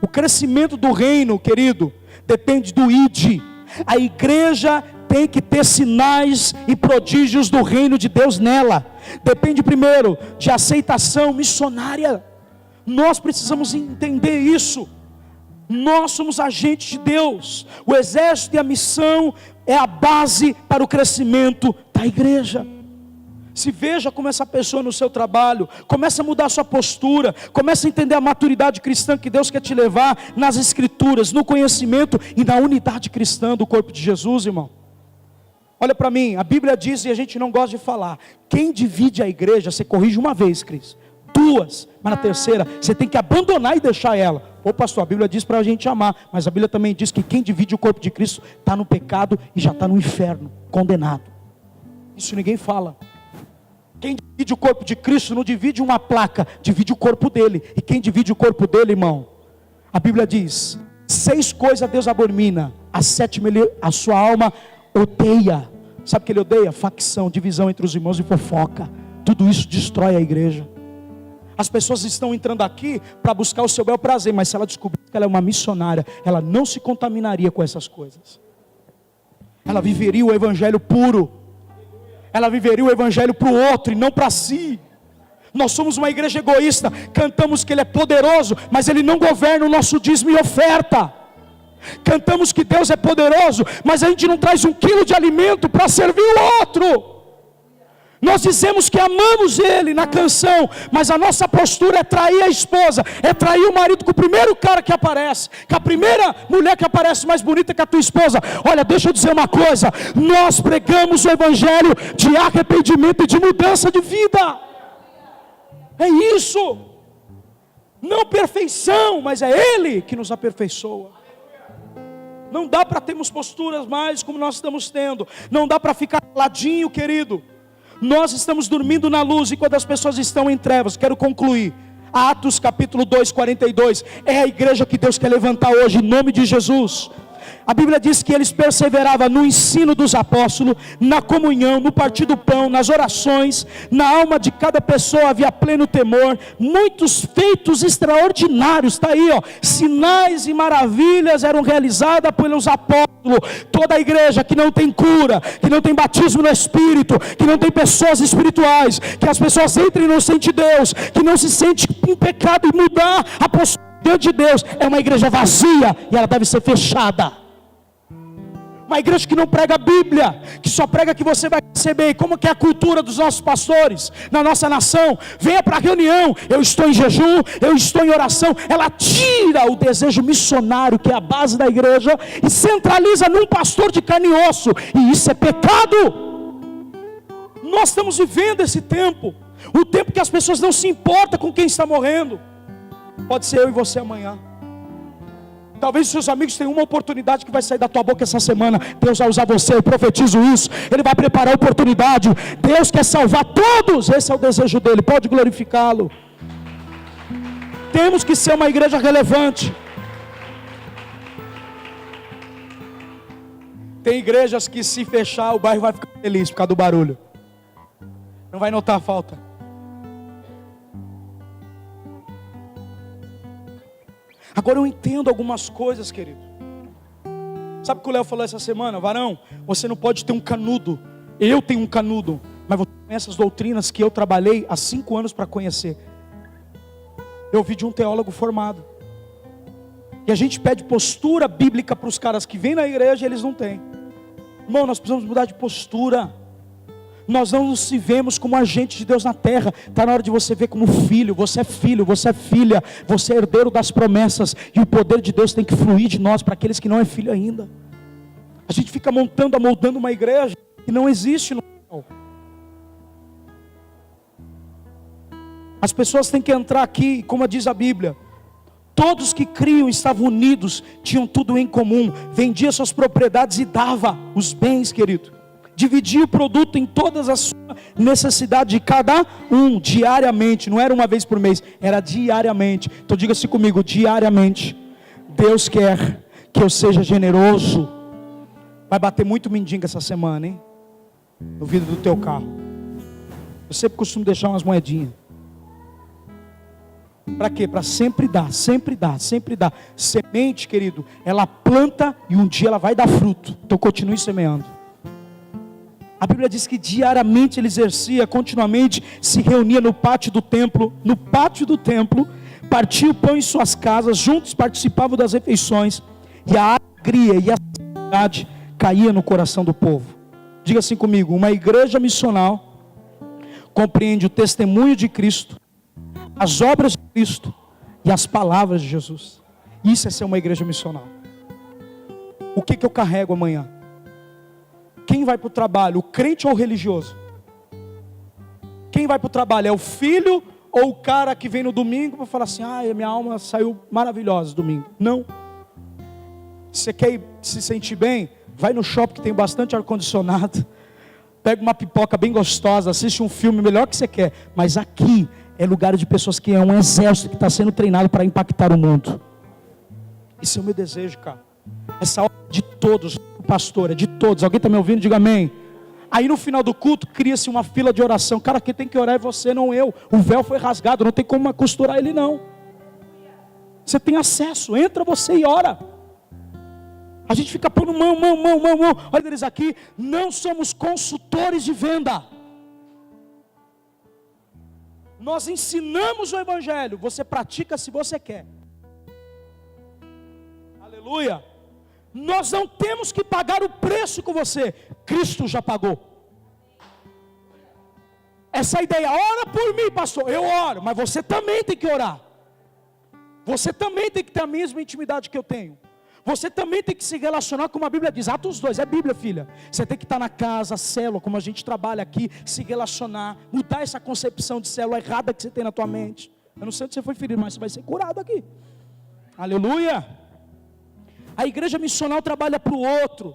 O crescimento do reino, querido, depende do ide. A igreja tem que ter sinais e prodígios do reino de Deus nela. Depende primeiro de aceitação missionária. Nós precisamos entender isso. Nós somos agentes de Deus. O exército e a missão é a base para o crescimento da igreja. Se veja como essa pessoa no seu trabalho, começa a mudar a sua postura, começa a entender a maturidade cristã que Deus quer te levar nas escrituras, no conhecimento e na unidade cristã do corpo de Jesus, irmão. Olha para mim, a Bíblia diz, e a gente não gosta de falar, quem divide a igreja, você corrige uma vez, Cris, duas, mas na terceira, você tem que abandonar e deixar ela. Pô, pastor, a Bíblia diz para a gente amar, mas a Bíblia também diz que quem divide o corpo de Cristo está no pecado e já está no inferno, condenado. Isso ninguém fala. Quem divide o corpo de Cristo não divide uma placa, divide o corpo dele. E quem divide o corpo dele, irmão, a Bíblia diz, 6 coisas Deus abomina, a 7ª a sua alma odeia. Sabe o que ele odeia? Facção, divisão entre os irmãos e fofoca. Tudo isso destrói a igreja. As pessoas estão entrando aqui para buscar o seu bel prazer, mas se ela descobrir que ela é uma missionária, ela não se contaminaria com essas coisas. ela viveria o evangelho puro. Ela viveria o evangelho para o outro e não para si. Nós somos uma igreja egoísta. Cantamos que Ele é poderoso, mas Ele não governa o nosso dízimo e oferta. Cantamos que Deus é poderoso, mas a gente não traz 1 quilo de alimento para servir o outro. Nós dizemos que amamos Ele na canção, mas a nossa postura é trair a esposa, é trair o marido com o primeiro cara que aparece, com a primeira mulher que aparece mais bonita que a tua esposa. Olha, deixa eu dizer uma coisa, nós pregamos o evangelho de arrependimento e de mudança de vida. É isso. Não perfeição, mas é Ele que nos aperfeiçoa. Não dá para termos posturas mais como nós estamos tendo. Não dá para ficar caladinho, querido. Nós estamos dormindo na luz enquanto as pessoas estão em trevas. Quero concluir. Atos capítulo 2, 42. É a igreja que Deus quer levantar hoje, em nome de Jesus. A Bíblia diz que eles perseveravam no ensino dos apóstolos, na comunhão, no partir do pão, nas orações. Na alma de cada pessoa havia pleno temor. Muitos feitos extraordinários, está aí, ó, sinais e maravilhas eram realizadas pelos apóstolos. Toda a igreja que não tem cura, que não tem batismo no Espírito, que não tem pessoas espirituais, que as pessoas entrem e não sentem Deus, que não se sente em pecado e mudar a postura diante de Deus, é uma igreja vazia e ela deve ser fechada. Uma igreja que não prega a Bíblia, que só prega que você vai receber. Como que é a cultura dos nossos pastores, na nossa nação? Venha para a reunião, eu estou em jejum, eu estou em oração. Ela tira o desejo missionário, que é a base da igreja, e centraliza num pastor de carne e osso, e isso é pecado. Nós estamos vivendo esse tempo, o tempo que as pessoas não se importam com quem está morrendo. Pode ser eu e você amanhã. Talvez os seus amigos tenham uma oportunidade que vai sair da tua boca essa semana. Deus vai usar você, eu profetizo isso. Ele vai preparar a oportunidade. Deus quer salvar todos. Esse é o desejo dele, pode glorificá-lo. Temos que ser uma igreja relevante. Tem igrejas que, se fechar, o bairro vai ficar feliz por causa do barulho. Não vai notar a falta. Agora eu entendo algumas coisas, querido. Sabe o que o Léo falou essa semana? Varão, você não pode ter um canudo. Eu tenho um canudo, mas você conhece as doutrinas que eu trabalhei há 5 anos para conhecer. Eu ouvi de um teólogo formado. E a gente pede postura bíblica para os caras que vêm na igreja e eles não têm. Irmão, nós precisamos mudar de postura. Nós não nos vemos como agente de Deus na terra. Está na hora de você ver como filho, você é filha, você é herdeiro das promessas. E o poder de Deus tem que fluir de nós para aqueles que não é filho ainda. A gente fica amoldando uma igreja que não existe no céu. As pessoas têm que entrar aqui, como diz a Bíblia. Todos que criam estavam unidos, tinham tudo em comum. Vendia suas propriedades e dava os bens, querido. Dividia o produto em todas as suas necessidades de cada um, diariamente. Não era uma vez por mês, era diariamente. Então diga-se comigo, diariamente. Deus quer que eu seja generoso. Vai bater muito mendigo essa semana, hein? No vidro do teu carro. Eu sempre costumo deixar umas moedinhas. Para quê? Para sempre dar, sempre dar, sempre dar. Semente, querido, ela planta e um dia ela vai dar fruto. Então continue semeando. A Bíblia diz que diariamente ele exercia, continuamente se reunia no pátio do templo, partia o pão em suas casas, juntos participavam das refeições, e a alegria e a felicidade caía no coração do povo. Diga assim comigo, uma igreja missional compreende o testemunho de Cristo, as obras de Cristo e as palavras de Jesus. Isso é ser uma igreja missional. O que eu carrego amanhã? Quem vai para o trabalho, o crente ou o religioso? Quem vai para o trabalho, é o filho ou o cara que vem no domingo para falar assim, minha alma saiu maravilhosa domingo? Não. Você quer se sentir bem? Vai no shopping que tem bastante ar-condicionado, pega uma pipoca bem gostosa, assiste um filme melhor que você quer. Mas aqui é lugar de pessoas que é um exército que está sendo treinado para impactar o mundo. Esse é o meu desejo, cara. Essa hora de todos, pastor, é de todos. Alguém está me ouvindo? Diga amém. Aí no final do culto, cria-se uma fila de oração. Cara, quem tem que orar é você, não eu. O véu foi rasgado, não tem como costurar ele não. Você tem acesso, entra você e ora. A gente fica pondo mão. Olha eles aqui, não somos consultores de venda. Nós ensinamos o Evangelho, você pratica se você quer. Aleluia. Nós não temos que pagar o preço com você, Cristo já pagou. Essa ideia, ora por mim, pastor, eu oro, mas você também tem que orar. Você também tem que ter a mesma intimidade que eu tenho. Você também tem que se relacionar como a Bíblia diz. Atos 2, é Bíblia, filha. Você tem que estar na casa, célula, como a gente trabalha aqui, se relacionar, mudar essa concepção de célula errada que você tem na tua mente. Eu não sei onde você foi ferido, mas você vai ser curado aqui. Aleluia. A igreja missional trabalha para o outro.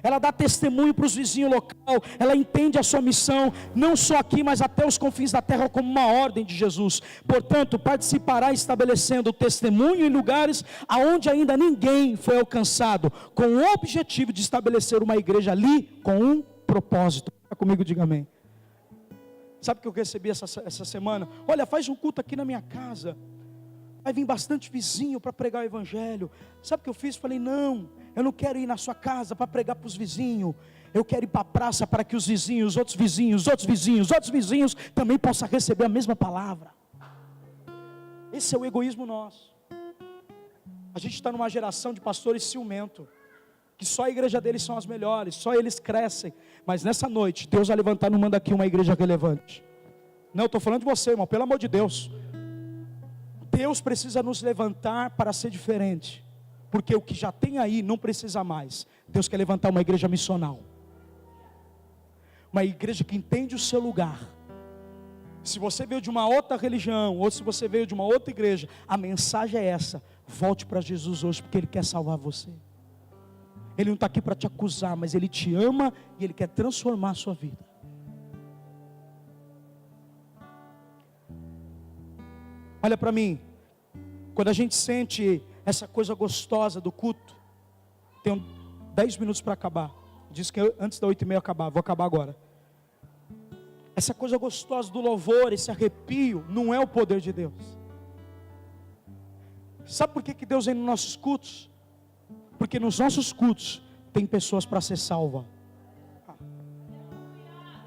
Ela dá testemunho para os vizinhos local. Ela entende a sua missão, não só aqui, mas até os confins da terra, como uma ordem de Jesus. Portanto, participará estabelecendo o testemunho em lugares aonde ainda ninguém foi alcançado, com o objetivo de estabelecer uma igreja ali com um propósito. Fica comigo, diga amém. Sabe o que eu recebi essa semana? Olha, faz um culto aqui na minha casa. Vai vir bastante vizinho para pregar o Evangelho. Sabe o que eu fiz? Falei, não, eu não quero ir na sua casa para pregar para os vizinhos. Eu quero ir para a praça para que os vizinhos, outros vizinhos também possam receber a mesma palavra. Esse é o egoísmo nosso. A gente está numa geração de pastores ciumento, que só a igreja deles são as melhores, só eles crescem. Mas nessa noite, Deus vai levantar no manda aqui uma igreja relevante. Não, eu estou falando de você, irmão, pelo amor de Deus. Deus precisa nos levantar para ser diferente, porque o que já tem aí não precisa mais. Deus quer levantar uma igreja missional, uma igreja que entende o seu lugar. Se você veio de uma outra religião, ou se você veio de uma outra igreja, a mensagem é essa: volte para Jesus hoje, porque Ele quer salvar você. Ele não está aqui para te acusar, mas Ele te ama e Ele quer transformar a sua vida. Olha para mim, quando a gente sente essa coisa gostosa do culto, tenho 10 minutos para acabar, disse que antes da 8h30 acabar, vou acabar agora. Essa coisa gostosa do louvor, esse arrepio, não é o poder de Deus. Sabe por que Deus vem nos nossos cultos? Porque nos nossos cultos tem pessoas para ser salva.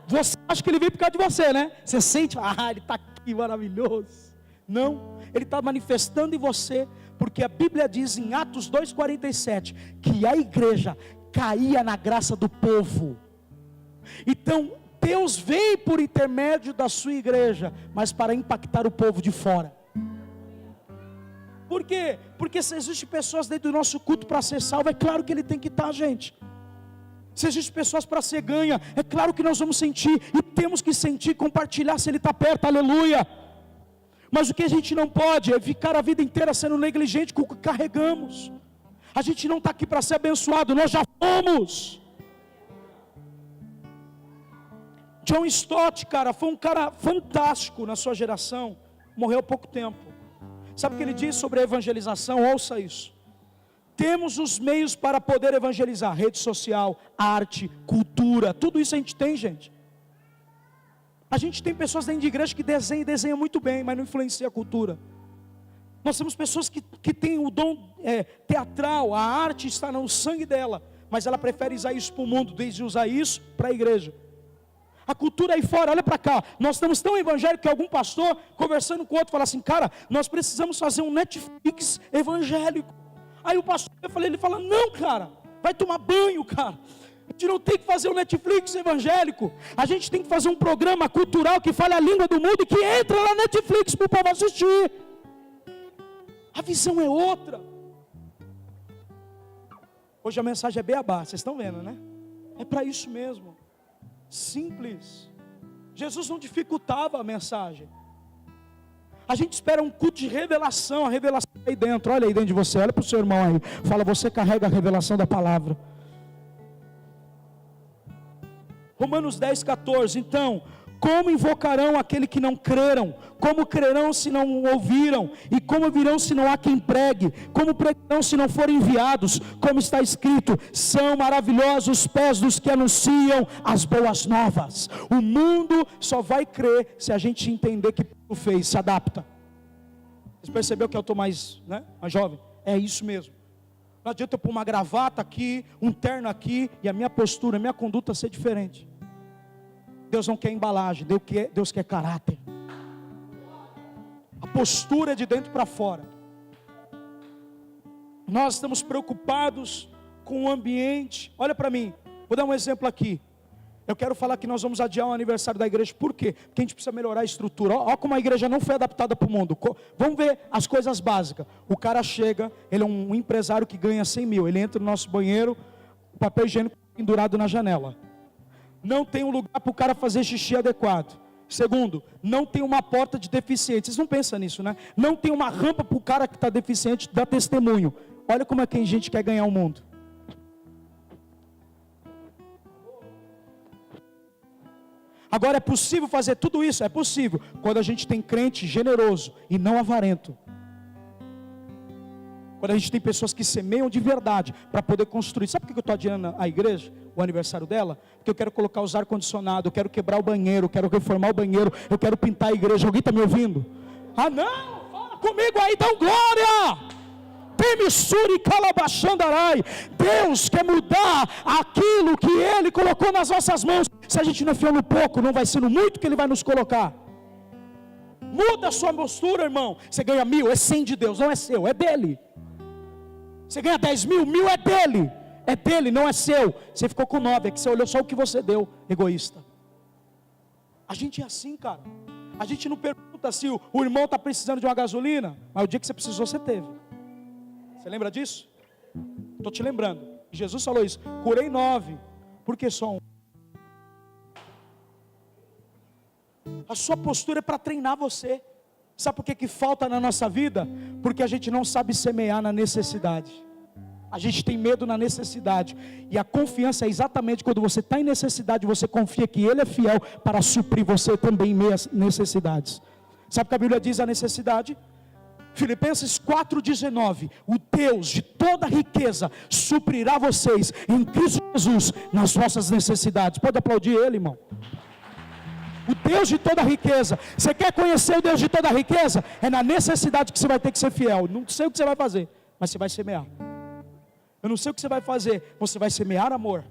Você acha que Ele veio por causa de você, né? Você sente, Ele está aqui maravilhoso. Não, Ele está manifestando em você, porque a Bíblia diz em Atos 2,47, que a igreja caía na graça do povo. Então, Deus veio por intermédio da sua igreja, mas para impactar o povo de fora. Por quê? Porque se existem pessoas dentro do nosso culto para ser salvo, é claro que Ele tem que estar, gente. Se existem pessoas para ser ganha, é claro que nós vamos sentir, e temos que sentir e compartilhar se Ele está perto, aleluia. Mas o que a gente não pode é ficar a vida inteira sendo negligente com o que carregamos. A gente não está aqui para ser abençoado, nós já fomos. John Stott, cara, foi um cara fantástico na sua geração, morreu há pouco tempo. Sabe o que ele diz sobre a evangelização? Ouça isso. Temos os meios para poder evangelizar: rede social, arte, cultura, tudo isso a gente tem, gente. A gente tem pessoas dentro de igreja que desenham muito bem, mas não influencia a cultura. Nós temos pessoas que têm o dom teatral, a arte está no sangue dela, mas ela prefere usar isso para o mundo, desde usar isso para a igreja. A cultura aí fora, olha para cá, nós estamos tão evangélicos que algum pastor, conversando com outro, fala assim: cara, nós precisamos fazer um Netflix evangélico. Aí o pastor, ele fala: não, cara, vai tomar banho, cara. A gente não tem que fazer um Netflix evangélico. A gente tem que fazer um programa cultural que fale a língua do mundo e que entra na Netflix para o povo assistir. A visão é outra. Hoje a mensagem é beabá, vocês estão vendo, né? É para isso mesmo. Simples. Jesus não dificultava a mensagem. A gente espera um culto de revelação. A revelação aí dentro, olha aí dentro de você. Olha para o seu irmão aí, fala: você carrega a revelação da palavra. Romanos 10,14, então, como invocarão aquele que não creram? Como crerão se não ouviram? E como virão se não há quem pregue? Como pregarão se não forem enviados? Como está escrito: são maravilhosos os pés dos que anunciam as boas novas. O mundo só vai crer se a gente entender que Paulo fez, se adapta. Você percebeu que eu estou mais jovem? É isso mesmo. Não adianta eu pôr uma gravata aqui, um terno aqui, e a minha postura, a minha conduta ser diferente. Deus não quer embalagem, Deus quer caráter. A postura é de dentro para fora. Nós estamos preocupados com o ambiente. Olha para mim, vou dar um exemplo aqui. Eu quero falar que nós vamos adiar o aniversário da igreja. Por quê? Porque a gente precisa melhorar a estrutura. Olha como a igreja não foi adaptada para o mundo. Vamos ver as coisas básicas. O cara chega, ele é um empresário que ganha 100 mil. Ele entra no nosso banheiro, o papel higiênico pendurado na janela. Não tem um lugar para o cara fazer xixi adequado. Segundo, não tem uma porta de deficiente. Vocês não pensam nisso, né? Não tem uma rampa para o cara que está deficiente dar testemunho. Olha como é que a gente quer ganhar o mundo. Agora, é possível fazer tudo isso? É possível, quando a gente tem crente generoso e não avarento. Quando a gente tem pessoas que semeiam de verdade para poder construir. Sabe por que eu estou adiando a igreja, o aniversário dela? Porque eu quero colocar os ar-condicionado, eu quero quebrar o banheiro, eu quero reformar o banheiro, eu quero pintar a igreja. Alguém está me ouvindo? Ah não, fala comigo aí, dá glória! Temissuri calabachandarai. Deus quer mudar aquilo que Ele colocou nas nossas mãos. Se a gente não é fiel no pouco, não vai ser no muito que Ele vai nos colocar. Muda a sua postura, irmão. Você ganha 1.000, é 100 de Deus, não é seu, é dele. Você ganha 10 mil, 1.000 é dele. É dele, não é seu. Você ficou com 9, é que você olhou só o que você deu, egoísta. A gente é assim, cara. A gente não pergunta se o irmão está precisando de uma gasolina, mas o dia que você precisou, você teve. Você lembra disso? Estou te lembrando. Jesus falou isso. Curei 9, porque só 1. A sua postura é para treinar você. Sabe por que falta na nossa vida? Porque a gente não sabe semear na necessidade. A gente tem medo na necessidade. E a confiança é exatamente quando você está em necessidade, você confia que Ele é fiel para suprir você também em meias necessidades. Sabe o que a Bíblia diz a necessidade? Filipenses 4,19, o Deus de toda riqueza suprirá vocês em Cristo Jesus nas vossas necessidades. Pode aplaudir Ele, irmão. O Deus de toda riqueza. Você quer conhecer o Deus de toda riqueza? É na necessidade que você vai ter que ser fiel. Não sei o que você vai fazer, mas você vai semear. Eu não sei o que você vai fazer, você vai semear amor.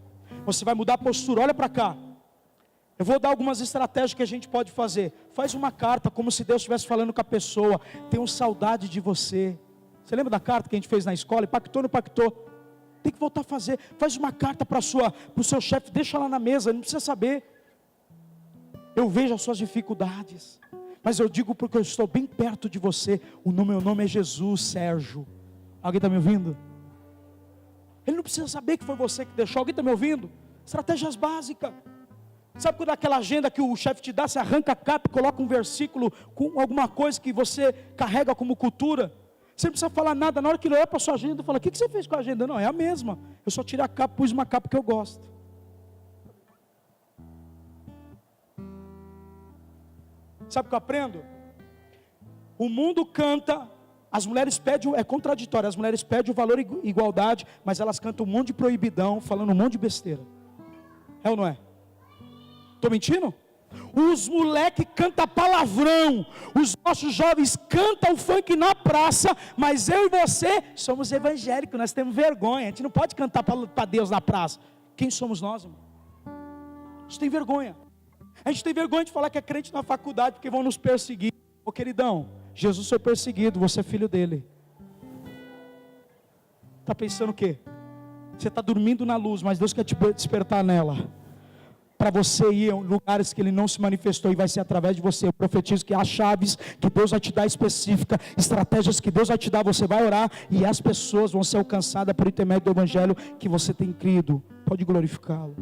Você vai mudar a postura. Olha para cá. Eu vou dar algumas estratégias que a gente pode fazer. Faz uma carta como se Deus estivesse falando com a pessoa. Tenho saudade de você. Você lembra da carta que a gente fez na escola? Impactou, não impactou? Tem que voltar a fazer. Faz uma carta para o seu chefe. Deixa lá na mesa, não precisa saber. Eu vejo as suas dificuldades, mas eu digo porque eu estou bem perto de você. Meu nome é Jesus, Sérgio. Alguém está me ouvindo? Ele não precisa saber que foi você que deixou. Alguém está me ouvindo? Estratégias básicas. Sabe quando aquela agenda que o chefe te dá, você arranca a capa e coloca um versículo com alguma coisa que você carrega como cultura? Você não precisa falar nada. Na hora que ele olha para a sua agenda, fala: o que você fez com a agenda? Não, é a mesma. Eu só tirei a capa, pus uma capa que eu gosto. Sabe o que eu aprendo? O mundo canta, as mulheres pedem, é contraditório, as mulheres pedem o valor e igualdade, mas elas cantam um monte de proibidão, falando um monte de besteira. É ou não é? Estou mentindo? Os moleques cantam palavrão, os nossos jovens cantam funk na praça, mas eu e você somos evangélicos, nós temos vergonha, a gente não pode cantar para Deus na praça. Quem somos nós, irmão? A gente tem vergonha. A gente tem vergonha de falar que é crente na faculdade, porque vão nos perseguir. Ô queridão, Jesus foi perseguido, você é filho dele. Está pensando o quê? Você está dormindo na luz, mas Deus quer te despertar nela. Para você ir em lugares que Ele não se manifestou, e vai ser através de você. Eu profetizo que há chaves que Deus vai te dar específica, estratégias que Deus vai te dar, você vai orar, e as pessoas vão ser alcançadas por intermédio do Evangelho que você tem crido. Pode glorificá-lo.